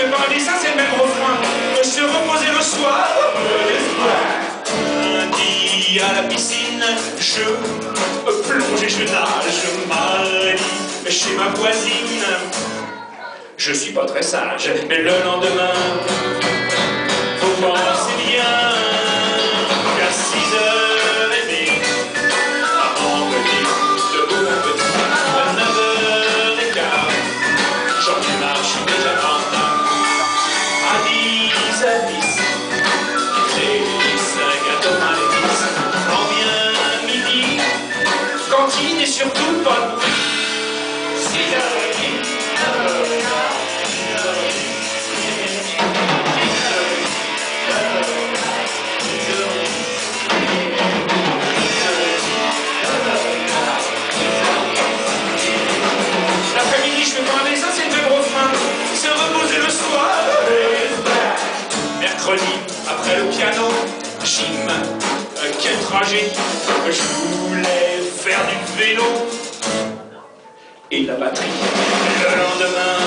fais pas un dessin, c'est le même refrain. Se reposer le soir, lundi à la piscine, je plonge et je nage, je chez ma voisine. Je suis pas très sage, mais le lendemain, faut penser bien qu'à 6h30, maman me dit debout mon petit, à 9h15, j'en ai marre, je suis déjà en retard. À 10h10, les gâteaux dans les 10, quand vient midi, cantine et surtout pas de bruit. 6h30, 9h15. L'après-midi, je fais pas un dessin, c'est le même refrain. Se reposer le soir. Mercredi, après le piano, gym, quel trajet. Je voulais faire du vélo et de la batterie. Le lendemain,